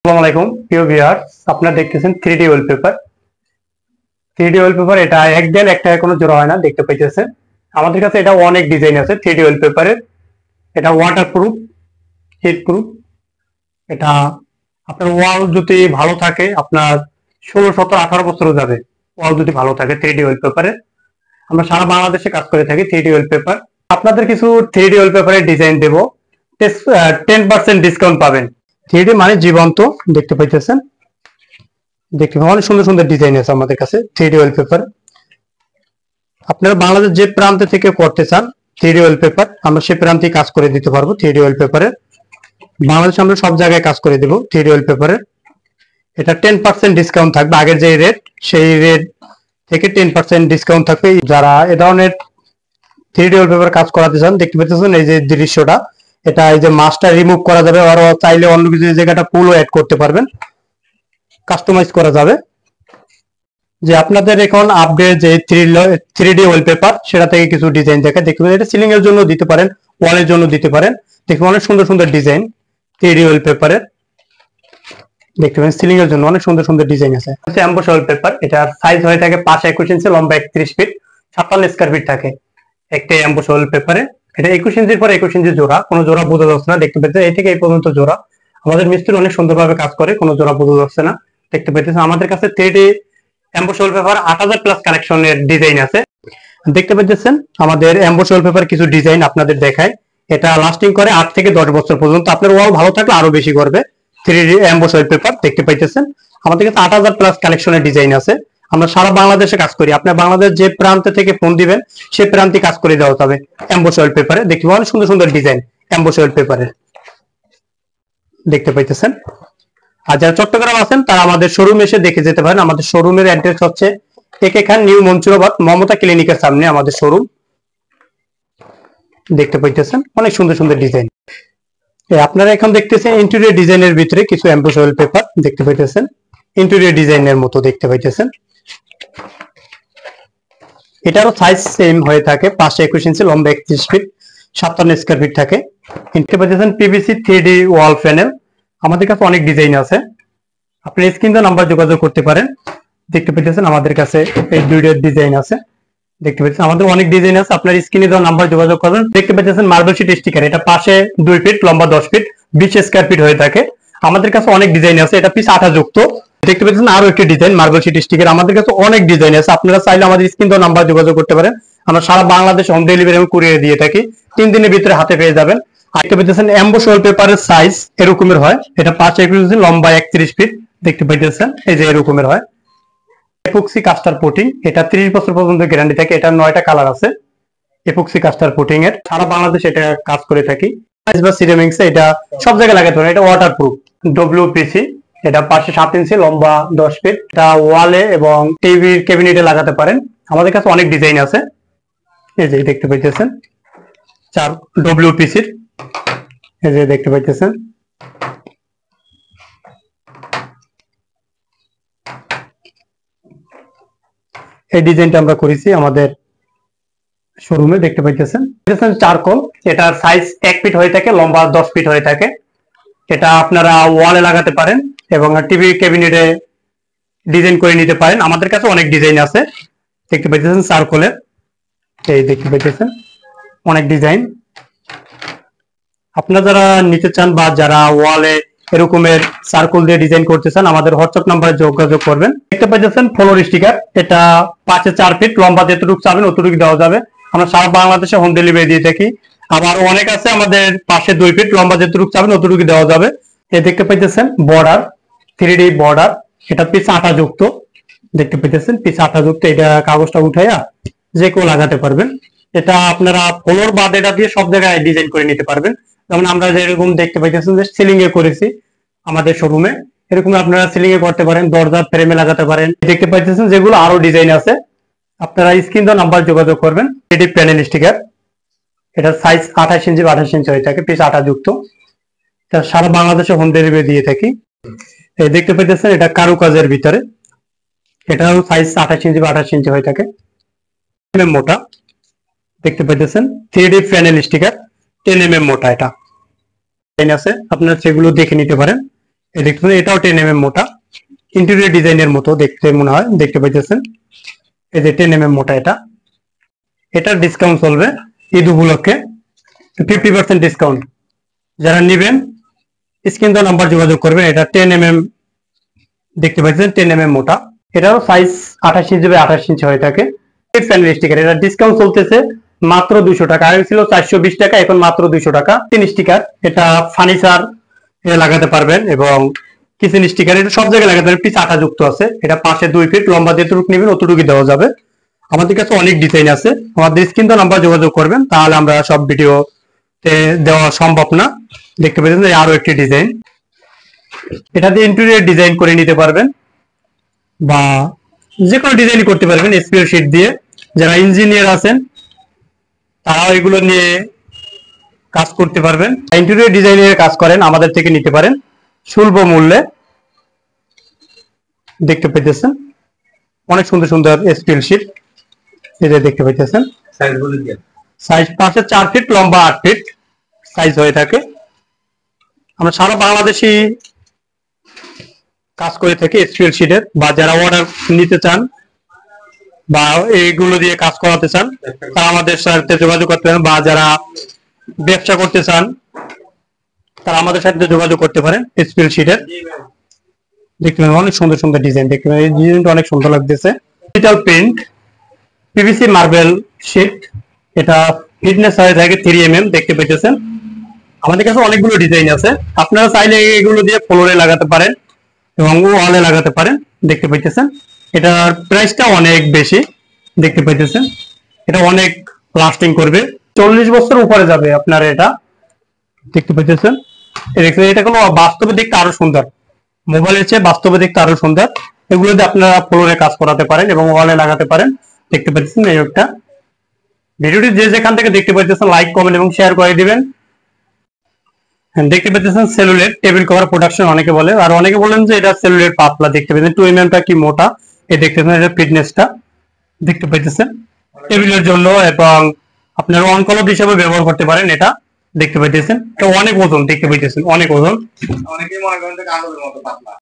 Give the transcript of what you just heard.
আসসালামু আলাইকুম প্রিয় ভিউয়ার্স, আপনারা দেখতেছেন 3D ওয়ালপেপার। 3D ওয়ালপেপার এটা এক দেন একটা কোনো জোড়া হয় না, দেখতে পাইতেছেন আমাদের কাছে এটা অনেক ডিজাইন আছে 3D ওয়ালপেপারের। এটা ওয়াটারপ্রুফ, হিট প্রুফ। এটা আপনার ওয়াল যদি ভালো থাকে, আপনার 16, 17, 18 বছরও যাবে ওয়াল যদি ভালো থাকে 3D ওয়ালপেপারে। আমরা সারা বাংলাদেশে কাজ করে থাকি 3D ওয়ালপেপার। আপনাদের কিছু 3D ওয়ালপেপারের ডিজাইন দেব, 10% ডিসকাউন্ট পাবেন। 3D মানে জীবন্ত, দেখতে পাইতেছেন। দেখতে অনেক সুন্দর সুন্দর ডিজাইন আছে আমাদের কাছে 3D ওয়ালপেপার। আপনারা বাংলাদেশ যে প্রান্ত থেকে করতে চান 3D ওয়ালপেপার, আমরা সেই প্রান্তে কাজ করে দিতে পারবো 3D ওয়ালপেপারে। বাংলাদেশে আমরা সব জায়গায় কাজ করে দেব 3D ওয়ালপেপারে। এটা 10% ডিসকাউন্ট থাকবে, আগের যে রেট সেই রেট থেকে 10% ডিসকাউন্ট থাকবে। যারা এ ধরনের 3D ওয়ালপেপার কাজ করাতে চান, দেখতে পাচ্ছেন এই যে দৃশ্যটা, এটা এই যে মাছটা রিমুভ করা যাবে, আর চাইলে অন্য কিছু জায়গাটা পুলও অ্যাড করতে পারবেন, কাস্টমাইজ করা যাবে। যে আপনাদের এখন আপডেট যে 3D ওয়ালপেপার, সেটা থেকে কিছু ডিজাইন দেখে দেখতে পারেন। এটা সিলিং এর জন্য দিতে পারেন, ওয়ালের জন্য দিতে পারেন। দেখুন অনেক সুন্দর সুন্দর ডিজাইন 3D ওয়ালপেপারের। দেখতে পারেন সিলিং এর জন্য অনেক সুন্দর সুন্দর ডিজাইন আছে। এমবোস ওয়ালপেপার, এটার সাইজ হয়ে থাকে 5 21 ইঞ্চি, লম্বা 31 ফিট, 56 স্কয়ার ফিট থাকে একটা এমবোস ওয়ালপেপারে। এটা 21 ইঞ্চির পর 21 ইঞ্চি জোড়া, কোনো জোড়া বোঝা যাচ্ছে না। দেখতে পাচ্ছেন এই থেকে এই পর্যন্ত জোড়া। আমাদের মিস্ত্রি অনেক সুন্দরভাবে কাজ করে, কোনো জোড়া বোঝা যাচ্ছে না। দেখতে পাচ্ছেন আমাদের কাছে 3D এমবোস ওয়ালপেপার 8000 প্লাস কালেকশনের ডিজাইন আছে। দেখতে পাচ্ছেন আমাদের এমবোস ওয়ালপেপার কিছু ডিজাইন আপনাদের দেখায়। এটা লাস্টিং করে 8 থেকে 10 বছর পর্যন্ত। আপনার ওয়াল ভালো থাকলে আরো বেশি করবে। 3D এমবোস ওয়ালপেপার দেখতে পাইতেছেন আমাদের কাছে 8000 প্লাস কালেকশনের ডিজাইন আছে। আমরা সারা বাংলাদেশে কাজ করি। আপনার বাংলাদেশ যে প্রান্ত থেকে ফোন দিবেন সেই প্রান্তে কাজ করে দেওয়া যাবে এমবোস ওয়ালপেপারে। দেখতে অনেক সুন্দর সুন্দর ডিজাইন এমবোস ওয়ালপেপারে দেখতে পাইতেছেন। আর যারা চট্টগ্রাম আছেন তারা আমাদের শোরুমে এসে দেখে যেতে পারেন। আমাদের শোরুমের অ্যাড্রেস হচ্ছে একে খান নিউ মনসুরাবাদ, মমতা ক্লিনিকের সামনে আমাদের শোরুম। দেখতে পাইতেছেন অনেক সুন্দর সুন্দর ডিজাইন। আপনারা এখন দেখতেছেন ইন্টেরিয়র ডিজাইনের ভিতরে কিছু এমবোস ওয়ালপেপার দেখতে পাইতেছেন, ইন্টেরিয়র ডিজাইনের মতো দেখতে পাইতেছেন। এটারও সাইজ সেম হয়ে থাকে, 5 21 ইঞ্চি, লম্বা 31 ফিট, 57 স্কয়ার ফিট থাকে। দেখতে পাইতেছেন পিভিসি 3D ওয়াল প্যানেল। আমাদের কাছে অনেক ডিজাইন আছে, আপনি স্ক্রিন দিয়ে নাম্বার যোগাযোগ করতে পারেন। দেখতে পাইতেছেন আমাদের কাছে এই দুইটা ডিজাইন আছে। দেখতে পাচ্ছেন আমাদের অনেক ডিজাইন আছে, আপনার স্ক্রিনে দেওয়া নাম্বার যোগাযোগ করবেন। দেখতে পাচ্ছেন মার্বেল শিট স্টিকার, এটা পাশে 2 ফিট, লম্বা 10 ফিট, 20 স্কয়ার ফিট হয়ে থাকে। আমাদের কাছে অনেক ডিজাইন আছে, এটা পিস আঠা যুক্ত। দেখতে পাচ্ছেন আরো একটি ডিজাইন মার্বেল শিট স্টিকার। আমাদের কাছে অনেক ডিজাইন আছে, আপনারা চাইলে আমাদের স্ক্রিন দেওয়া নাম্বার যোগাযোগ করতে পারেন। আমরা সারা বাংলাদেশ হোম ডেলিভারি এবং কুরিয়ার দিয়ে থাকি, 3 দিনের ভিতরে হাতে পেয়ে যাবেন। আর দেখতে পাচ্ছেন এমবোস ওয়ালপেপারের সাইজ এরকমের হয়, এটা 5 21 ইঞ্চি, লম্বা 31 ফিট। দেখতে পাচ্ছেন এই যে এরকমের হয়। এপক্সি কাস্টার পুটিং, এটা 30 বছর পর্যন্ত গ্যারান্টি থাকে। এটা 9টা কালার আছে এপক্সি কাস্টার পুটিং এর। সারা বাংলাদেশ এটা কাজ করে থাকি। সিরামিক্স, এটা সব জায়গায় লাগাতে পারেন। এটা ওয়াটারপ্রুফ ডব্লিউপিসি, এটা পাশে 7 ইঞ্চি, লম্বা 10 ফিট। এটা ওয়ালে এবং টিভির ক্যাবিনেটে লাগাতে পারেন। আমাদের কাছে অনেক ডিজাইন আছে, এই যে দেখতে পাইতেছেন 4 ডব্লিউপিসির, এই যে দেখতে পাইতেছেন। এই ডিজাইনটা আমরা করেছি আমাদের শোরুমে, দেখতে পাইতেছেন। চারকোল, এটার সাইজ 1 ফিট হয়ে থাকে, লম্বা 10 ফিট হয়ে থাকে। এটা আপনারা ওয়ালে লাগাতে পারেন এবং টিভি ক্যাবিনেটে ডিজাইন করে নিতে পারেন। আমাদের কাছে অনেক ডিজাইন আছে, দেখতে পাইতেছেন চারকোলের। এই দেখতে পাইতেছেন অনেক ডিজাইন। আপনারা যারা নিতে চান বা যারা ওয়ালে এরকমের সার্কুল দিয়ে ডিজাইন করতে চান, আমাদের হোয়াটসঅ্যাপ নাম্বারে যোগাযোগ করবেন। দেখতে পাচ্ছেন ফ্লোর স্টিকার, এটা 5 4 ফিট, লম্বা যতটুকু চাবেন অতটুকু দেওয়া যাবে। আমরা সারা বাংলাদেশে হোম ডেলিভারি দিয়ে থাকি। আবার অনেক আছে আমাদের পাশে 2 ফিট, লম্বা যতটুকু চাবেন অতটুকু দেওয়া যাবে। এই দেখতে পাচ্ছেন বর্ডার, 3D বর্ডার, এটা পিস আঠা যুক্ত। দেখতে পাচ্ছেন পিস আঠা যুক্ত। এটা কাগজটা উঠাইয়া যে কেউ লাগাতে পারবেন। এটা আপনারা ফ্লোর বাদ এটা দিয়ে সব জায়গায় ডিজাইন করে নিতে পারবেন। যেমন আমরা যেরকম দেখতে পাইতেছেন যে সিলিং এ করেছি আমাদের শোরুমে, এরকম আপনারা সিলিং এ করতে পারেন, দরজা ফ্রেমে লাগাতে পারেন। দেখতে পাইতেছেন যেগুলো আরো ডিজাইন আছে, আপনারা স্ক্রিন দেওয়া নাম্বার যোগাযোগ করবেন। এটি প্যানেল স্টিকার, এটার সাইজ 28 ইঞ্চি 28 ইঞ্চি হয়ে থাকে, পিস আঠা যুক্ত। সারা বাংলাদেশে হোম ডেলিভারি দিয়ে থাকি। এই দেখতে পাইতেছেন এটা কারুকাজের ভিতরে, এটার সাইজ 28 ইঞ্চি 28 ইঞ্চি হয়ে থাকে, মোটা। দেখতে পাইতেছেন 3D প্যানেল স্টিকার, 10 mm মোটা। এটা আছে, আপনারা সেগুলো দেখে নিতে পারেন। এই দেখতে পাচ্ছেন এটাও 10 mm মোটা, ইন্টেরিয়র ডিজাইনের মতো দেখতে মনে হয়, দেখতে পাইতেছেন। এই যে 10 mm মোটা এটার ডিসকাউন্ট চলবে ঈদ উপলক্ষে 50% ডিসকাউন্ট। যারা নেবেন স্ক্রিন দেওয়া নাম্বার যোগাযোগ করবেন। এটা 10 mm দেখতে পাচ্ছেন, 10 mm মোটা। এটারও সাইজ 28 ইঞ্চি বাই 28 ইঞ্চি হয়ে থাকে। প্যানেল স্টিকার, এটা ডিসকাউন্ট চলতেছে মাত্র 200 টাকা, আগে ছিল 420 টাকা, এখন মাত্র 200 টাকা। তিন স্টিকার, এটা ফার্নিচার লাগাতে পারবেন এবং কিচেন স্টিকার, এটা সব জায়গায় লাগাতে পারবেন। পিছ আঠা যুক্ত আছে, এটা পাশে 2 ফিট লম্বা, যেটুকু নেবেন অতটুকু দেওয়া যাবে। আমাদের কাছে অনেক ডিজাইন আছে, আমাদের স্ক্রিন দেওয়া নাম্বার যোগাযোগ করবেন, তাহলে আমরা সব ভিডিও দেওয়া সম্ভব না। দেখতে পাচ্ছেন আরো একটি ডিজাইন, এটা দিয়ে ইন্টেরিয়র ডিজাইন করে নিতে পারবেন বা যে কোনো ডিজাইন করতে পারবেন এসপিএল শীট দিয়ে। যারা ইঞ্জিনিয়ার আছেন তারাও এগুলো নিয়ে কাজ করতে পারবেন। ইন্টেরিয়র ডিজাইনের কাজ করেন, আমাদের থেকে নিতে পারেন সুলভ মূল্যে। দেখতে পাইতেছেন অনেক সুন্দর সুন্দর এসপিএল শীট, এটা দেখতে পাইতেছেন। সাইজ পাশে 4 ফিট লম্বা, 8 ফিট সাইজ হয়ে থাকে। আমরা সারা বাংলাদেশি কাজ করে থাকি এসপিএল শীটের। বা যারা অর্ডার নিতে চান বা এইগুলো দিয়ে কাজ করাতে চান তারা আমাদের সাথে যোগাযোগ করতে পারেন, বা যারা ব্যবসা করতে চান তারা আমাদের সাথে যোগাযোগ করতে পারেন এসপিএল শীটের। দেখতে পাবেন অনেক সুন্দর সুন্দর ডিজাইন, দেখতে পাবেন এই ডিজাইনটা অনেক সুন্দর লাগতেছে। Digital print PVC marble sheet, এটা ফিটনেস হয়ে থাকে 3 mm, দেখতে পাইতেছেন। আমাদের কাছে অনেকগুলো ডিজাইন আছে, আপনারা চাইলে এগুলো দিয়ে ফ্লোরে লাগাতে পারেন এবং ওয়ালে লাগাতে পারেন। দেখতে পাইতেছেন এটার প্রাইসটা অনেক বেশি, দেখতে পাইতেছেন এটা অনেক লাস্টিং করবে, 40 বছর উপরে যাবে আপনার। এটা দেখতে পাইতেছেন, এটা কোনো বাস্তবে দেখতে আরো সুন্দর, মোবাইলের চেয়ে বাস্তবে দেখতে আরো সুন্দর। এগুলো দিয়ে আপনারা ফ্লোরে কাজ করাতে পারেন এবং ওয়ালে লাগাতে পারেন। দেখতে পাচ্ছেন এই একটা ভিডিওটি যে যেখান থেকে দেখতে পাচ্ছেন লাইক কমেন্ট এবং শেয়ার করে দিবেন। দেখতে পাচ্ছেন সেলুলেট টেবিল কভার প্রোডাকশন অনেকে বলে, আর অনেকে বলেন যে এটা সেলুলেট পাতলা। দেখতে পাচ্ছেন 2 mm টা কি মোটা, এই দেখতে পাচ্ছেন এটা ফিটনেসটা দেখতে পাচ্ছেন টেবিলের জন্য, এবং আপনারা অন কলম হিসেবে ব্যবহার করতে পারেন। এটা দেখতে পাচ্ছেন এটা অনেক ওজন, দেখতে পাচ্ছেন অনেক ওজন। অনেকেই মনে করেন যে কাগজের মতো পাতলা।